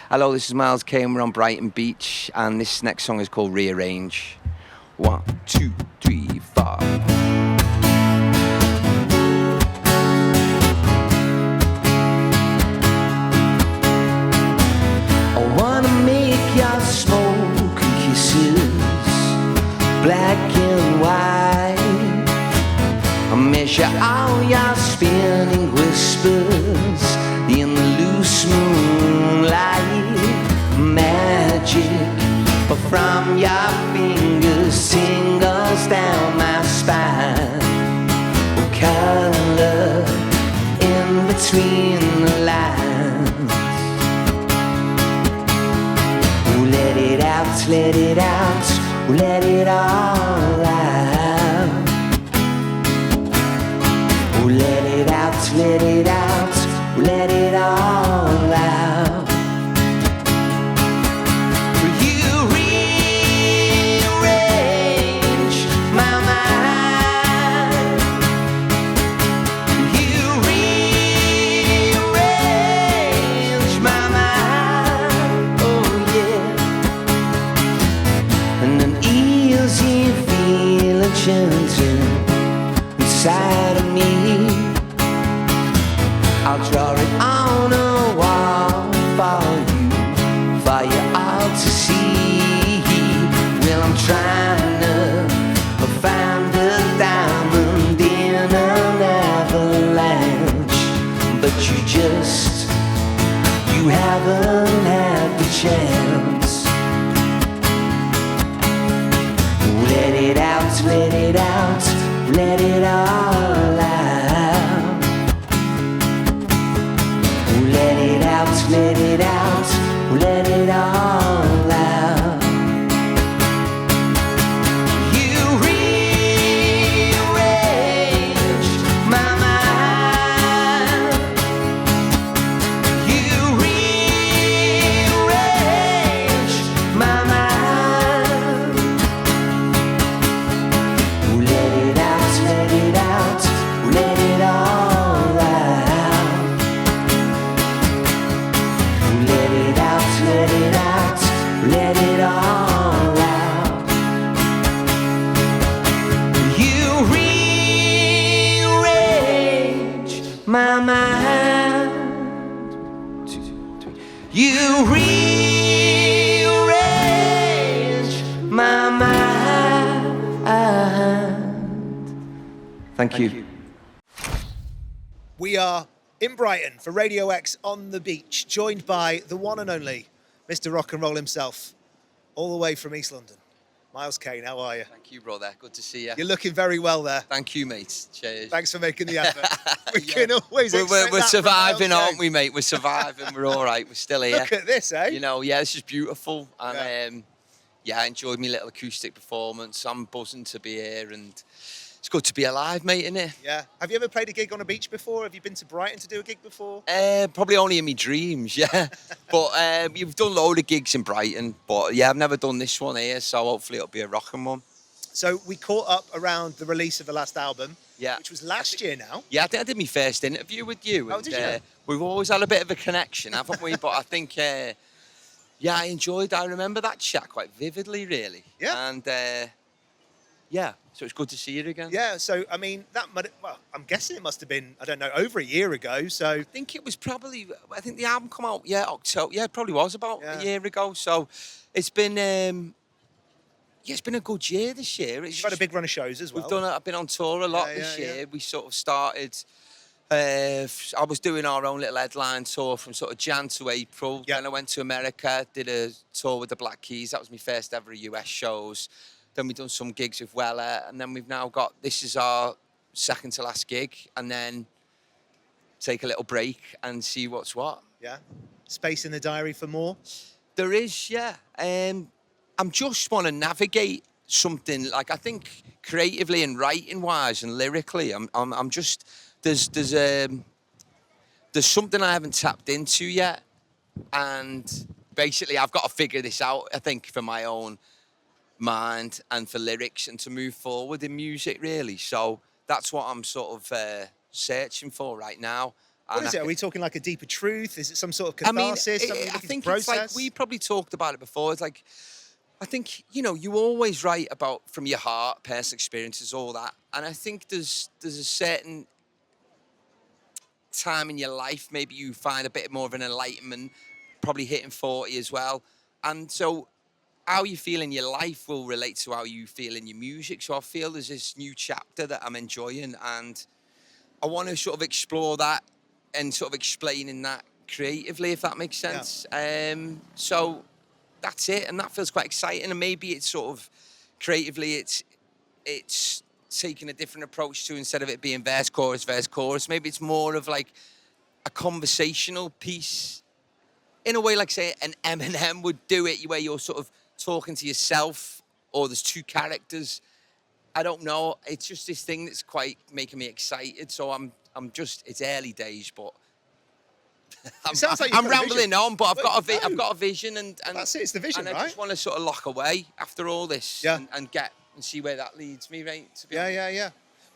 Hello, this is Miles Kane. We're on Brighton Beach, and this next song is called Rearrange. 1, 2, 3, 4. I wanna make your smoke and kisses black and white. I measure all your spinning whispers in the loose moonlight. Magic from your fingers tingles down my spine. Color in between the lines. Let it out, let it out, let it all out. Let it out, let it out, let it all out. You rearrange my mind. You rearrange my mind. Oh yeah. And an easy feeling chanting inside of me. I'll draw it on a wall for you all to see. Well, I'm trying to find a diamond in an avalanche, but you haven't had the chance. Let it out, let it out, let it all out. Let it out, let it out, let it all out. You rearrange my mind. You rearrange my mind. Let it out, let it out, let it all out. Let it out, let it out, let it all out. You rearrange my mind. 2, 3. You rearrange my mind. Thank you. We are in Brighton for Radio X on the beach, joined by the one and only Mr. Rock and Roll himself, all the way from East London. Miles Kane, how are you? Thank you, brother. Good to see you. You're looking very well there. Thank you, mate. Cheers. Thanks for making the effort. We can always expect We're that from surviving, Miles aren't Kane. we, mate? We're surviving. We're all right. We're still here. Look at this, eh? You know, yeah, this is beautiful. And I enjoyed my little acoustic performance. I'm buzzing to be here, and it's good to be alive, mate, isn't it? Yeah. Have you ever played a gig on a beach before? Have you been to Brighton to do a gig before? Probably only in my dreams, yeah. But you've done a load of gigs in Brighton, but yeah, I've never done this one here, so hopefully it'll be a rocking one. So we caught up around the release of the last album, Yeah. which was last year now. Yeah, I think I did my first interview with you. Oh, and, did you? We've always had a bit of a connection, haven't we? But I think, I remember that chat quite vividly, really. Yeah. And, so it's good to see you again. Yeah, so, I mean, I'm guessing it must have been, I don't know, over a year ago, so... I think it was probably, the album come out, October. Yeah, it probably was about a year ago. So it's been, it's been a good year this year. You've had a big run of shows as well. I've been on tour a lot this year. We sort of started, I was doing our own little headline tour from sort of Jan to April. Yeah. Then I went to America, did a tour with the Black Keys. That was my first ever US shows. Then we've done some gigs with Weller. And then we've now got, this is our second to last gig. And then take a little break and see what's what. Yeah. Space in the diary for more? There is, yeah. I'm just want to navigate something, like, I think creatively and writing wise and lyrically, I'm just, there's something I haven't tapped into yet. And basically I've got to figure this out, I think, for my own mind and for lyrics and to move forward in music, really. So that's what I'm sort of searching for right now. What And is it? Are we talking like a deeper truth? Is it some sort of I mean, catharsis? Something you're I looking think to it's like process? we probably talked about it before. It's like I think you always write about from your heart, personal experiences, all that. And I think there's a certain time in your life maybe you find a bit more of an enlightenment, probably hitting 40 as well. And so how you feel in your life will relate to how you feel in your music. So I feel there's this new chapter that I'm enjoying, and I want to sort of explore that and sort of explaining that creatively, if that makes Yeah. sense. So that's it, and that feels quite exciting. And maybe it's sort of creatively, it's taking a different approach to, instead of it being verse chorus. Maybe it's more of like a conversational piece in a way, like say an Eminem would do it, where you're sort of talking to yourself, or there's two characters. I don't know. It's just this thing that's quite making me excited. So I'm just. It's early days, but It sounds like you've I'm got a rambling vision. on. But I've Well, I've no. got a vision, and That's it. It's the vision, and I right? just want to sort of lock away after all this, Yeah. and get and see where that leads me. Right? To be Yeah, honest. yeah, yeah.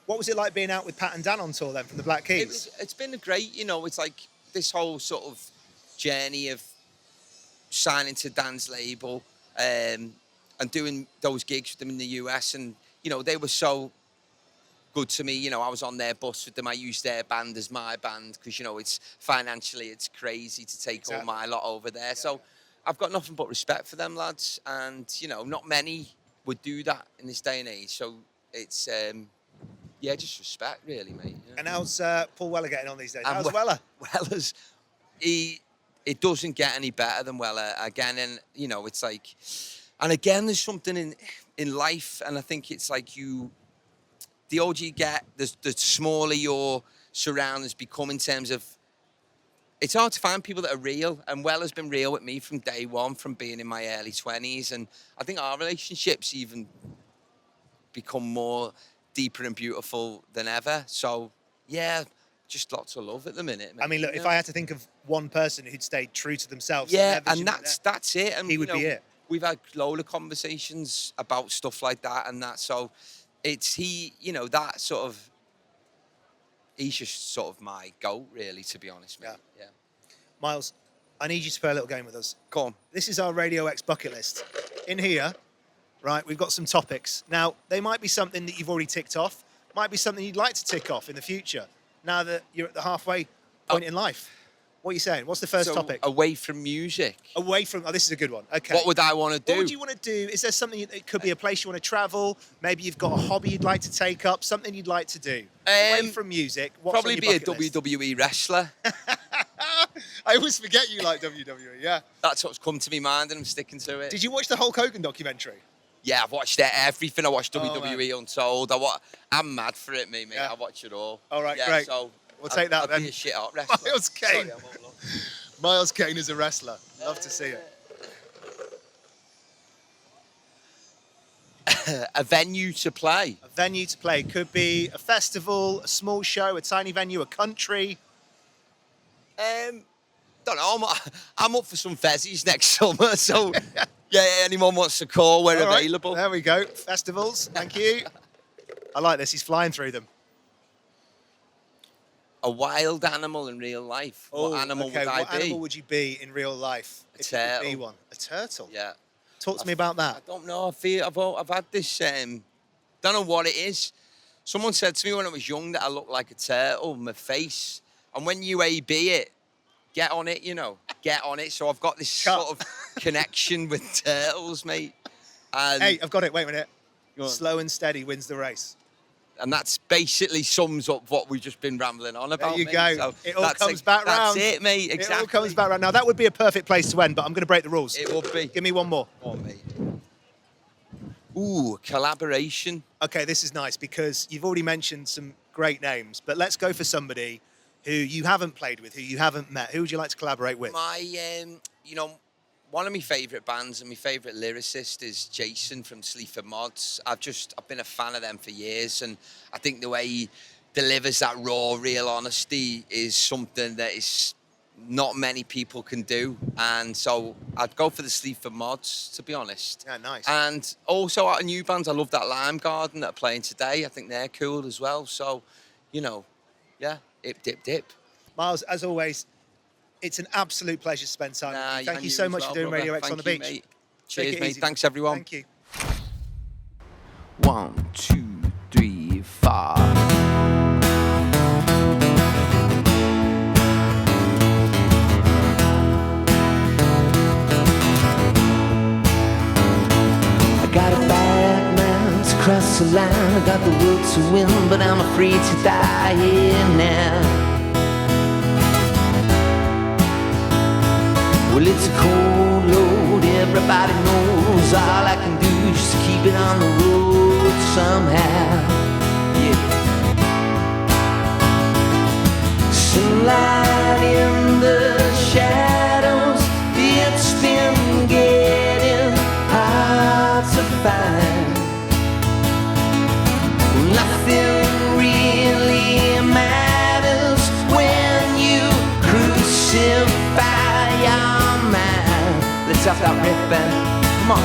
What was it like being out with Pat and Dan on tour then from the Black Keys? It's been great. It's like this whole sort of journey of signing to Dan's label, and doing those gigs with them in the US, and they were so good to me. I was on their bus with them. I used their band as my band because it's financially it's crazy to take all my lot over there. So I've got nothing but respect for them lads, and not many would do that in this day and age. So it's just respect really, mate. Yeah. And how's Paul Weller getting on these days? And How's Weller? Weller's it doesn't get any better than Weller again, and it's like, and again, there's something in life, and I think it's like the older you get, the smaller your surroundings become in terms of. It's hard to find people that are real, and Weller's been real with me from day one, from being in my early 20s, and I think our relationships even become more deeper and beautiful than ever. So yeah, just lots of love at the minute. I mean, look, if I had to think of one person who'd stayed true to themselves, yeah, their vision and that's it. And he would be it. We've had loads of conversations about stuff like that and that. So it's that sort of. He's just sort of my goat, really, to be honest, mate. Yeah. Miles, I need you to play a little game with us. Go on. This is our Radio X bucket list. In here, right, we've got some topics. Now, they might be something that you've already ticked off, might be something you'd like to tick off in the future, now that you're at the halfway point in life. What are you saying? What's the first So, topic? away from music. Away from, this is a good one. Okay. What would I want to do? What would you want to do? Is there something, it could be a place you want to travel, maybe you've got a hobby you'd like to take up, something you'd like to do? Away from music, what's Probably on be your a bucket list? WWE wrestler. I always forget you like WWE, yeah. That's what's come to my mind, and I'm sticking to it. Did you watch the Hulk Hogan documentary? Yeah, I've watched everything. I watched WWE man. Untold. I'm mad for it, mate. Yeah. I watch it all. All right, yeah, great. So We'll take that I'll then. be a shit hot wrestler. Miles Kane. Sorry, I won't look. Miles Kane is a wrestler. Love to see it. A venue to play. A venue to play could be a festival, a small show, a tiny venue, a country. Don't know. I'm up for some fezzies next summer. So yeah, anyone wants to call, we're All right, available. there we go. Festivals. Thank you. I like this. He's flying through them. A wild animal in real life. What animal would I What be? animal would you be in real life? A if you could be turtle. one. A turtle. Yeah. Talk to me about I that. don't know. I've had this. Don't know what it is. Someone said to me when I was young that I looked like a turtle, my face. And when you AB it, get on it, get on it. So I've got this sort of connection with turtles, mate. And, Hey, I've got it. Wait a minute. Go on. Slow and steady wins the race. and that's basically sums up what we've just been rambling on about. There you mate. go. So It all that's comes back round. That's it, mate. Exactly. It all comes back round. Now, that would be a perfect place to end, but I'm going to break the rules. It would be. Give me one more. Go on, mate. Ooh, collaboration. Okay, this is nice because you've already mentioned some great names, but let's go for somebody who you haven't played with, who you haven't met. Who would you like to collaborate with? My, one of my favourite bands and my favourite lyricist is Jason from Sleaford Mods. I've been a fan of them for years, and I think the way he delivers that raw, real honesty is something that is not many people can do. And so I'd go for the Sleaford Mods, to be honest. Yeah, nice. And also out of new bands, I love that Lime Garden that are playing today. I think they're cool as well. So, yeah, dip, dip, dip. Miles, as always, it's an absolute pleasure to spend time with you. Thank you so much for doing Radio X on the beach. Mate. Cheers, mate. Easy. Thanks, everyone. Thank you. 1, 2, 3, 4. Got a bad man to cross the line. I got the will to win, but I'm afraid to die here now. Well, it's a cold load, everybody knows. All I can do is just keep it on the road somehow. Yeah. Sunlight in the shadows, it's been getting hard to find. Nothing really matters when you crucify your mind. Let's have that riff, Ben. Come on.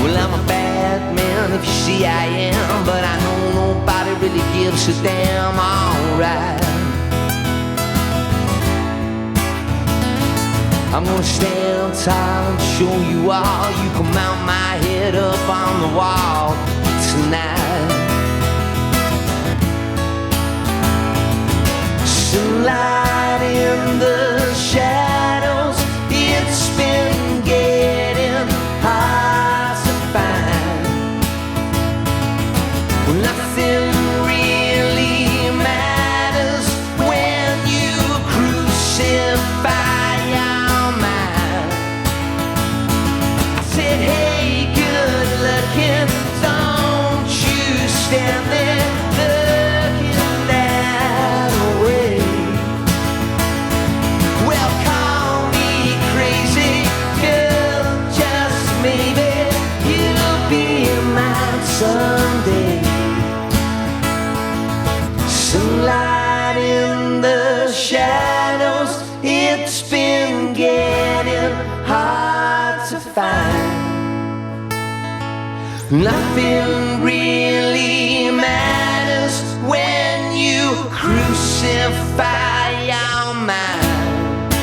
Well, I'm a bad man, if you see I am, but I know nobody really gives a damn. Alright, I'm gonna stand tall and show you all. You can mount my head up on the wall tonight. Sunlight in the shadows, it's been getting hard to find. Nothing really matters when you crucify your mind. I said, hey, good looking, don't you stand there looking that way. Well, call me crazy, girl, just maybe you'll be mine someday. Sunlight in the shadows, it's been getting hard to find. Nothing really matters when you crucify your mind.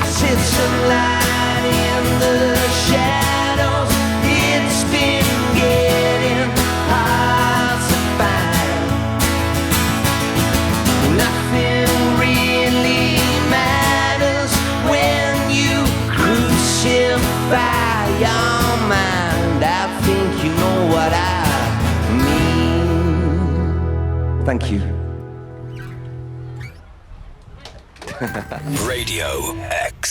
I said sunlight in the shadows, it's been getting hard to find. Nothing really matters when you crucify your mind. I think you know what I mean. Thank you. Radio X.